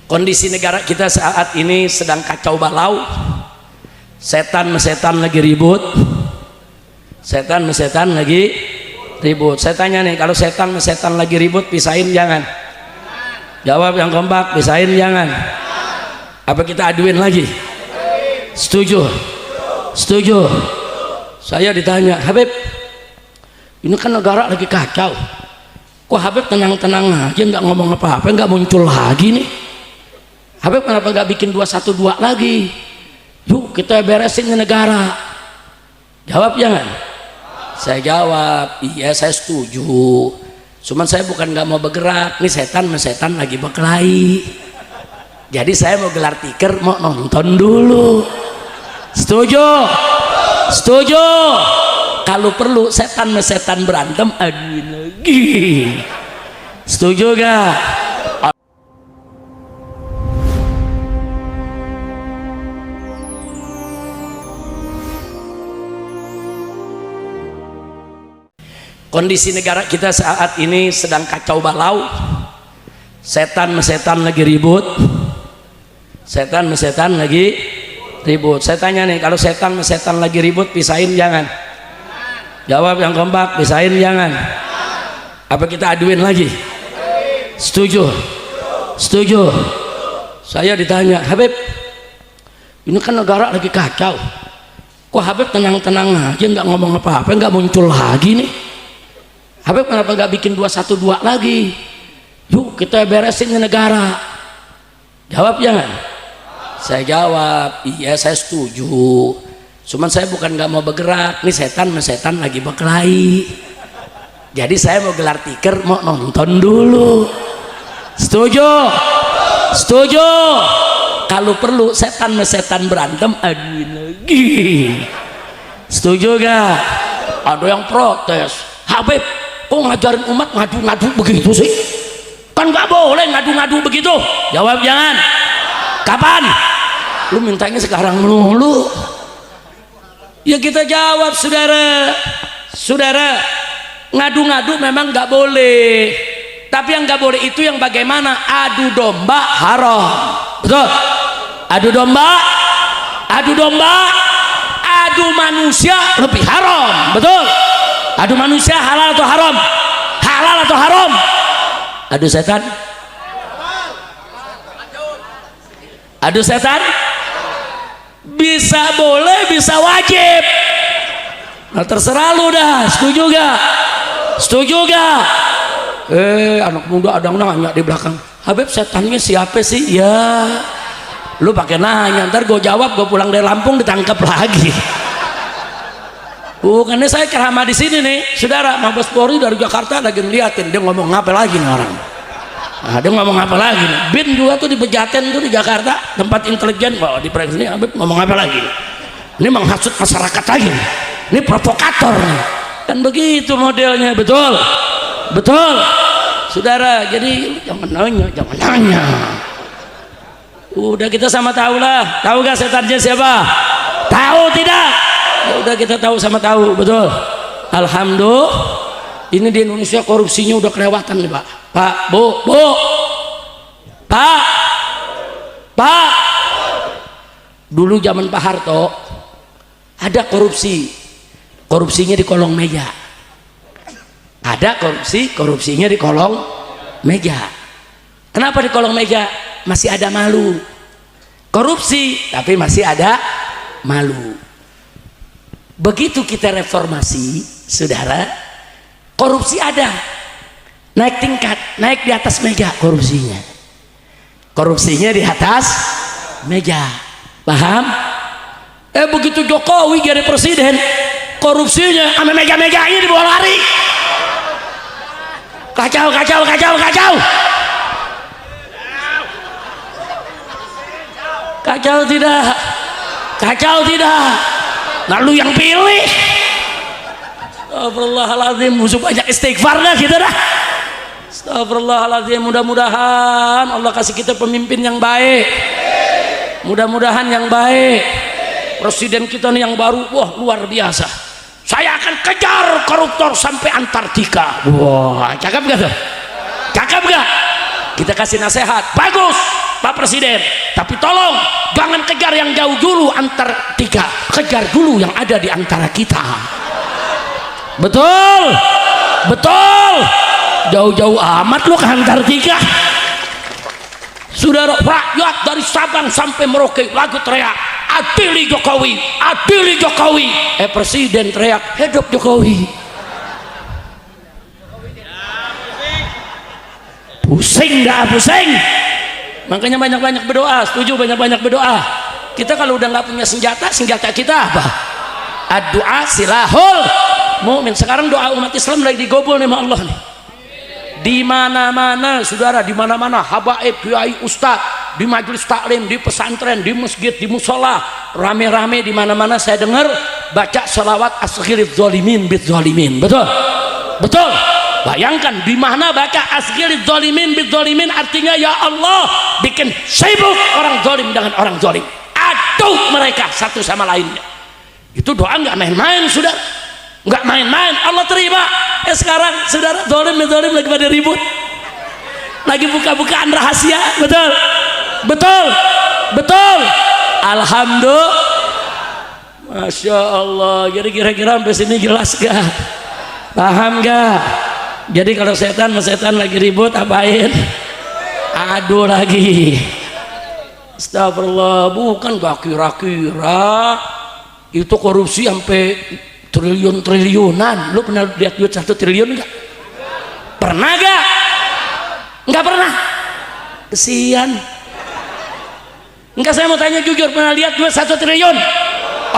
Kondisi negara kita saat ini sedang kacau balau. Setan lagi ribut. Setan lagi ribut. Saya tanya nih, kalau setan lagi ribut, pisahin jangan? Jawab yang kompak, pisahin jangan? Apa kita aduin lagi? Setuju? Setuju? Saya ditanya, Habib, ini kan negara lagi kacau, kok Habib tenang-tenang aja, nggak ngomong apa-apa, nggak muncul lagi nih? Habib kenapa nggak bikin 212 lagi? Yuk kita beresin negara. Jawab jangan? Saya jawab, iya saya setuju, cuman saya bukan nggak mau bergerak, nih setan lagi berkelahi, jadi saya mau gelar tikar, mau nonton dulu. Setuju? Setuju? Kalau perlu setan berantem, aduin lagi. Setuju gak? Kondisi negara kita saat ini sedang kacau balau. Setan lagi ribut. Setan lagi ribut. Saya tanya nih, kalau setan lagi ribut, pisahin jangan? Jawab yang kompak, pisahin jangan? Apa kita aduin lagi? Setuju? Setuju? Saya ditanya, Habib, ini kan negara lagi kacau, kok Habib tenang-tenang aja, nggak ngomong apa-apa, nggak muncul lagi nih? Habib kenapa nggak bikin 212 lagi? Yuk kita beresin negara. Jawab jangan? Saya jawab, iya saya setuju, cuman saya bukan nggak mau bergerak, nih setan lagi berkelahi, jadi saya mau gelar tikar, mau nonton dulu. Setuju? Setuju? Kalau perlu setan berantem, aduin lagi. Setuju gak? Ada yang protes, Habib kok ngajarin umat ngadu-ngadu begitu sih? Kan nggak boleh ngadu-ngadu begitu. Jawab jangan? Kapan? Lu mintanya sekarang melulu. Ya kita jawab, saudara, ngadu-ngadu memang nggak boleh, tapi yang nggak boleh itu yang bagaimana? Adu domba haram, betul? Adu domba, adu manusia lebih haram, betul? Adu manusia halal atau haram? Halal atau haram? Adu setan? Adu setan? Bisa boleh, bisa wajib. Nah terserah lu dah, setuju gak? Setuju gak? Anak muda ada nanya di belakang, Habib setannya siapa sih? Ya lu pakai nanya, ntar gue jawab, gue pulang dari Lampung ditangkap lagi. Bukannya saya ceramah di sini nih, saudara. Mabes Polri dari Jakarta lagi ngeliatin, dia ngomong apa lagi nih orang? Nah, dia ngomong apa lagi nih? Bin juga tuh di Pejaten tuh di Jakarta, tempat intelijen. Wah, di Presiden Habib ngomong apa lagi? Ini menghasut masyarakat lagi nih. Ini provokator nih. Kan begitu modelnya, betul? Betul? Saudara, jadi jangan nanya. Udah kita sama tahu lah. Tahu gak setannya siapa? Tahu tidak? Ya udah kita tahu sama tahu, betul? Alhamdulillah. Ini di Indonesia korupsinya udah kelewatan nih, Pak. Pak, Bu, Pak. Dulu zaman Pak Harto ada korupsinya di kolong meja. Ada korupsinya di kolong meja. Kenapa di kolong meja? Masih ada malu. Korupsi tapi masih ada malu. Begitu kita reformasi, saudara, korupsi ada, naik tingkat, naik di atas meja korupsinya di atas meja, paham? Begitu Jokowi jadi presiden, korupsinya sama meja-mejanya dibawa lari. Kacau. Kacau tidak? Nah lu yang pilih. Astagfirullahaladzim, musuh banyak istighfar dah kita dah. Astagfirullahaladzim, mudah-mudahan Allah kasih kita pemimpin yang baik. Mudah-mudahan yang baik. Presiden kita nih yang baru, wah luar biasa. Saya akan kejar koruptor sampai Antartika. Wah, cakep gak tuh? Cakep gak? Kita kasih nasihat, bagus. Pak Presiden, tapi tolong jangan kejar yang jauh dulu antar tiga, kejar dulu yang ada di antara kita. Betul, betul. Jauh-jauh amat lu ke Antartika. Saudara, rakyat dari Sabang sampai Merauke lagu teriak, adili Jokowi, adili Jokowi. Presiden teriak, hidup Jokowi. Pusing dah, pusing. Makanya banyak-banyak berdoa. Setuju, banyak-banyak berdoa. Kita kalau udah nggak punya senjata, senjata kita apa? Ad-du'a silahul mu'min. Sekarang doa umat Islam lagi digobol nih sama Allah nih. Di mana-mana saudara, di mana-mana habaib, kiai, ustaz, di majelis taklim, di pesantren, di masjid, di musola, rame-rame di mana-mana saya dengar baca selawat asghiriz zalimin biz zalimin. Betul, betul. Bayangkan di mana baca asghiriz zalimin biz zalimin, artinya ya Allah bikin sibuk orang zalim dengan orang zalim, aduk mereka satu sama lainnya. Itu doa nggak main-main saudara, nggak main-main. Allah terima. Sekarang saudara, zalim lagi pada ribut, lagi buka-bukaan rahasia. Betul, betul, betul. Alhamdulillah, masya Allah. Jadi kira-kira sampai sini jelas gak? Paham gak? Jadi kalau setan lagi ribut apain? Aduh lagi. Astagfirullah, bukan gak kira-kira itu korupsi sampai triliunan. Lu pernah lihat duit 1 triliun enggak? Pernah gak? Enggak pernah. Kesian. Enggak, saya mau tanya jujur, pernah lihat duit 1 triliun?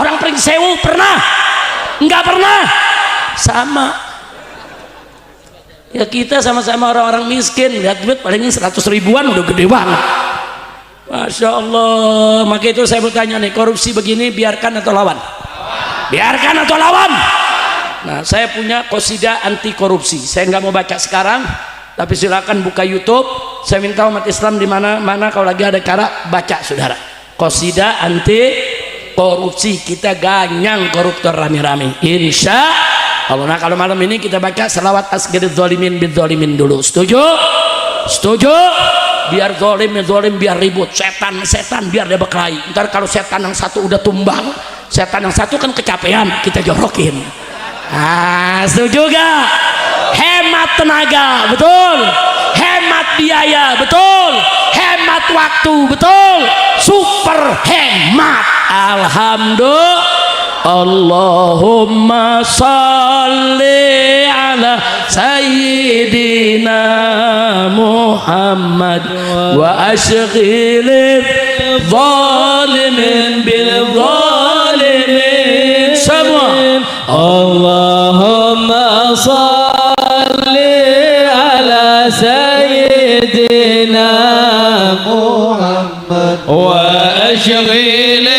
Orang Pringsewu pernah? Enggak pernah. Sama. Ya kita sama-sama orang-orang miskin, lihat duit palingnya 100 ribuan udah gede banget. Masya Allah. Maka itu saya mau tanya nih, korupsi begini biarkan atau lawan? Biarkan atau lawan? Nah, saya punya qasidah anti korupsi. Saya nggak mau baca sekarang, tapi silakan buka YouTube. Saya minta umat Islam di mana-mana kalau lagi ada acara baca saudara. Qasidah anti korupsi, kita ganyang koruptor rame-rame. Insya Allah. Nah, kalau malam ini kita baca selawat asghiriz zalimin biz zalimin dulu. Setuju? Setuju? Biar zalim biar ribut, setan biar dia berkelahi. Ntar kalau setan yang satu udah tumbang, setan yang satu kan kecapean, kita jorokin. Setuju gak? Hemat tenaga, betul. Hemat biaya, betul. Hemat waktu, betul. Super hemat. Alhamdulillah. Allahumma salli ala sayyidina Muhammad wa ashghilil zalimin bil zalimin. Semua Allahumma salli ala sayyidina Muhammad wa ashghilil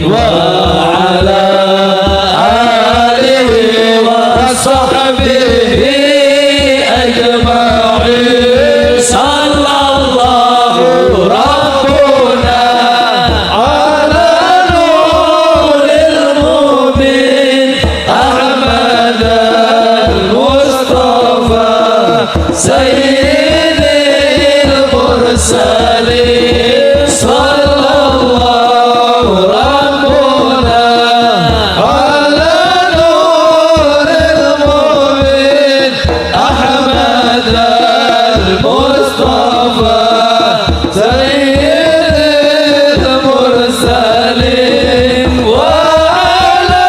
وعلى آله وصحبه أجمعين صلى الله ربنا على نور المبين أحمد المصطفى سيد المرسلين صلى الله ربنا على نور المبين أحمد المصطفى سيد المرسلين وعلى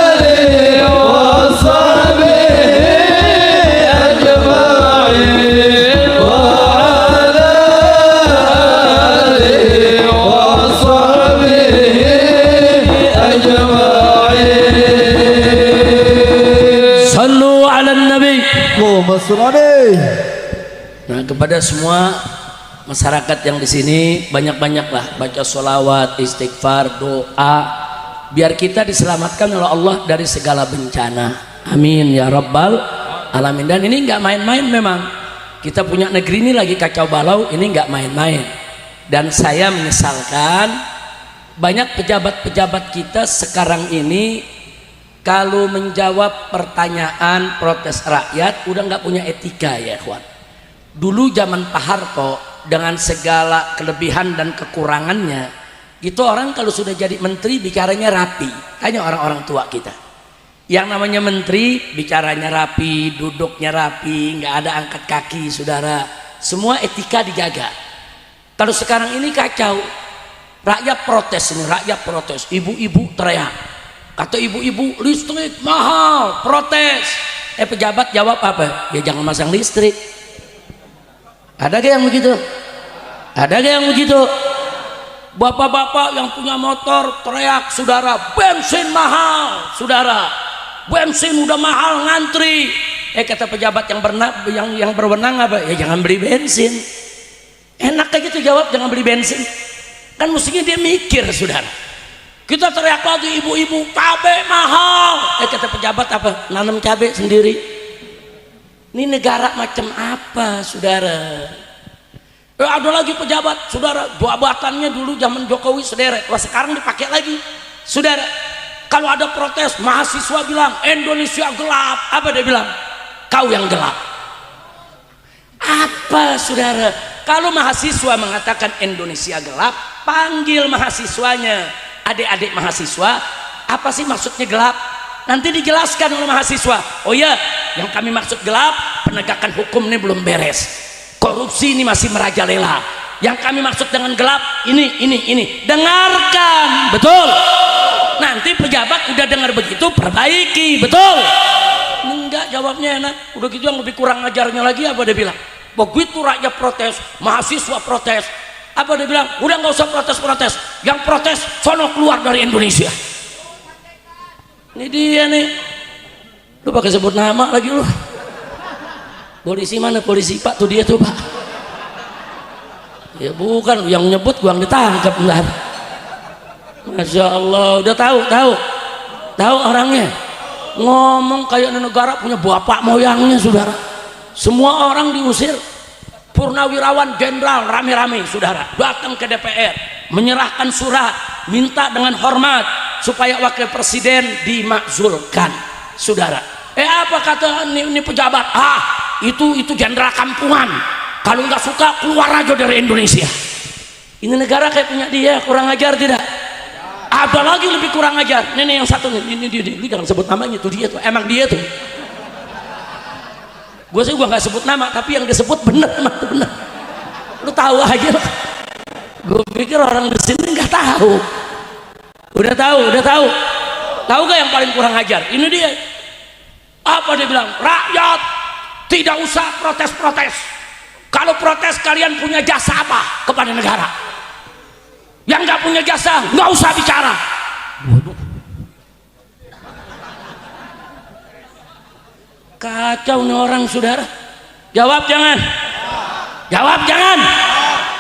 آله وصحبه أجمعين وعلى آله وصحبه أجمعين Sallu ala nabi. اللهم صل عليه. Nah, kepada semua masyarakat yang di sini banyak-banyaklah baca sholawat, istighfar, doa biar kita diselamatkan oleh Allah dari segala bencana. Amin ya rabbal alamin. Dan ini nggak main-main memang. Kita punya negeri ini lagi kacau balau, ini nggak main-main. Dan saya menyesalkan banyak pejabat-pejabat kita sekarang ini kalau menjawab pertanyaan protes rakyat udah nggak punya etika ya ikhwan. Dulu zaman Pak Harto dengan segala kelebihan dan kekurangannya itu orang kalau sudah jadi menteri bicaranya rapi. Tanya orang-orang tua kita yang namanya menteri bicaranya rapi, duduknya rapi, nggak ada angkat kaki saudara, semua etika dijaga. Kalau sekarang ini kacau, rakyat protes ini, rakyat protes, ibu-ibu teriak, kata ibu-ibu listrik mahal, protes. Pejabat jawab apa? Ya jangan masang listrik. Ada gak yang begitu? Ada gak yang begitu? Bapak-bapak yang punya motor teriak, saudara, bensin mahal, saudara, bensin udah mahal, ngantri. Kata pejabat yang berwenang apa? Ya jangan beli bensin. Enak kayak gitu jawab, jangan beli bensin. Kan mestinya dia mikir, saudara. Kita teriak lagi, ibu-ibu, cabai mahal. Kata pejabat apa? Nanam cabai sendiri. Ini negara macam apa, saudara? Ada lagi pejabat, saudara, jabatannya dulu zaman Jokowi sederet, wah sekarang dipakai lagi, saudara. Kalau ada protes, mahasiswa bilang Indonesia gelap, apa dia bilang? Kau yang gelap. Apa, saudara? Kalau mahasiswa mengatakan Indonesia gelap, panggil mahasiswanya, adik-adik mahasiswa, apa sih maksudnya gelap? Nanti dijelaskan oleh mahasiswa. Oh ya, yang kami maksud gelap, penegakan hukum ini belum beres, korupsi ini masih merajalela. Yang kami maksud dengan gelap ini. Dengarkan, betul. Nanti pejabat udah dengar begitu, perbaiki, betul. Enggak, jawabnya enak. Udah gitu yang lebih kurang ajarnya lagi apa dia bilang? Begitu rakyat protes, mahasiswa protes, apa dia bilang? Udah nggak usah protes-protes. Yang protes, sono keluar dari Indonesia. Ini dia nih. Lu pakai sebut nama lagi lu. Polisi mana? Polisi Pak tuh dia tuh Pak. Ya bukan, yang nyebut gua yang ditangkap enggak. Masya Allah, udah tahu orangnya. Ngomong kayak negara punya bapak moyangnya, saudara. Semua orang diusir. Purnawirawan jenderal rame-rame, saudara, datang ke DPR menyerahkan surat minta dengan hormat supaya wakil presiden dimakzulkan, saudara. Apa kata ini pejabat? Itu jenderal kampungan, kalau nggak suka keluar aja dari Indonesia. Ini negara kayak punya dia, kurang ajar tidak? Ada lagi lebih kurang ajar. Ini yang satu nih, ini dia, lu jangan sebut namanya, tuh dia tuh, emang dia tuh. Gue sih nggak sebut nama, tapi yang disebut bener, emang tuh bener. Lu tahu aja. Gue pikir orang di sini nggak tahu. Udah tahu. Tahu gak yang paling kurang ajar? Ini dia. Apa dia bilang? Rakyat tidak usah protes-protes. Kalau protes kalian punya jasa apa kepada negara? Yang nggak punya jasa nggak usah bicara. Waduh. Kacau nih orang, saudara. Jawab jangan.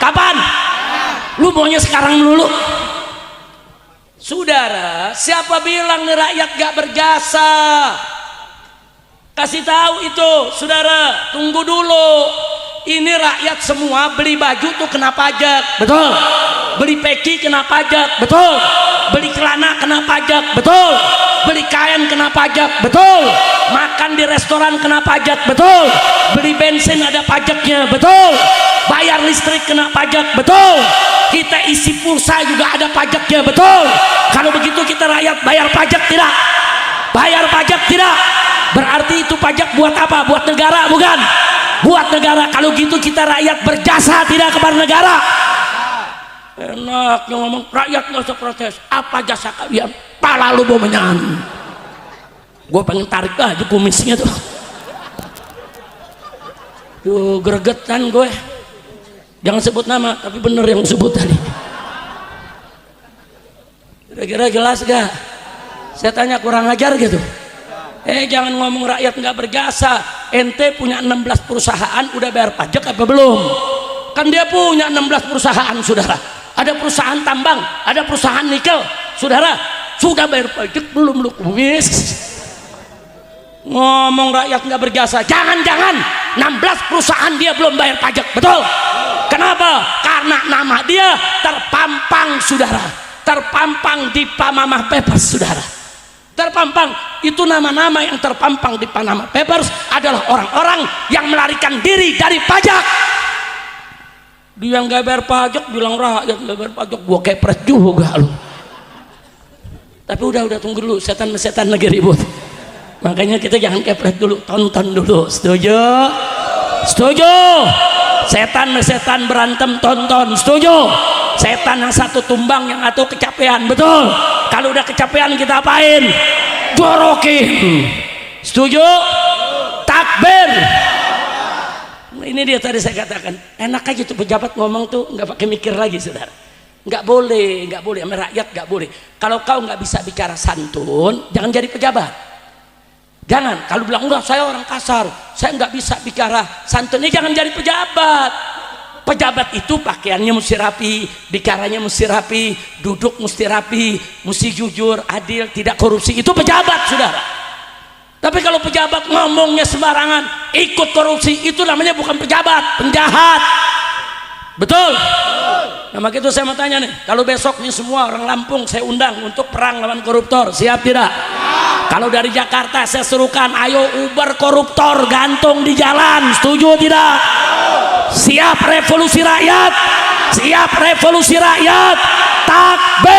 Kapan? Lu maunya sekarang dulu. Saudara, siapa bilang nih rakyat gak berjasa? Kasih tahu itu, saudara. Tunggu dulu. Ini rakyat semua beli baju tuh kena pajak, betul? Beli peci kena pajak, betul? Beli celana kena pajak, betul? Beli kain kena pajak, betul? Makan di restoran kena pajak, betul? Beli bensin ada pajaknya, betul? Bayar listrik kena pajak, betul? Kita isi pulsa juga ada pajaknya, betul? Kalau begitu kita rakyat bayar pajak tidak? Bayar pajak tidak? Berarti itu pajak buat apa? Buat negara, bukan? Buat negara. Kalau gitu kita rakyat berjasa tidak kepada negara? Enak yang ngomong rakyat nggak usah protes. Apa jasa kalian? Pala lu bau menyan. Gue pengen tarik aja kumisnya tuh. Tuh gregetan gue. Jangan sebut nama, tapi bener yang sebut tadi. Kira-kira jelas gak? Saya tanya kurang ajar gitu. Jangan ngomong rakyat nggak berjasa. Ente punya 16 perusahaan udah bayar pajak apa belum? Kan dia punya 16 perusahaan, saudara. Ada perusahaan tambang, ada perusahaan nikel, saudara. Sudah bayar pajak belum lu kumis? Ngomong rakyat nggak berjasa. Jangan-jangan 16 perusahaan dia belum bayar pajak, betul? Kenapa? Karena nama dia terpampang, saudara. Terpampang di Panama Papers, saudara. Terpampang, itu nama-nama yang terpampang di Panama Papers adalah orang-orang yang melarikan diri dari pajak. Dia nggak bayar pajak bilang rakyat nggak bayar pajak, gua kepres juga lu. Tapi udah tunggu dulu, setan lagi ribut. Makanya kita jangan kepres dulu, tonton dulu. Setuju? Setuju? Setan berantem, tonton. Setuju? Setan yang satu tumbang, yang satu kecapean, betul? Kalau udah kecapean kita apain? Jorokin. Setuju? Takbir. Ini dia tadi saya katakan, enak aja tuh pejabat ngomong tuh nggak pakai mikir lagi, saudara. Nggak boleh sama rakyat nggak boleh. Kalau kau nggak bisa bicara santun, jangan jadi pejabat. Jangan. Kalau bilang enggak, saya orang kasar, saya nggak bisa bicara santun, ini jangan jadi pejabat. Pejabat itu pakaiannya mesti rapi, bicaranya mesti rapi, duduk mesti rapi, mesti jujur, adil, tidak korupsi. Itu pejabat, saudara. Tapi kalau pejabat ngomongnya sembarangan, ikut korupsi, itu namanya bukan pejabat, penjahat. Betul? Nah, maka itu saya mau tanya nih, kalau besok nih semua orang Lampung saya undang untuk perang lawan koruptor, siap tidak? Kalau dari Jakarta saya serukan, ayo uber koruptor, gantung di jalan, setuju tidak? Siap revolusi rakyat? Siap revolusi rakyat? Takbir!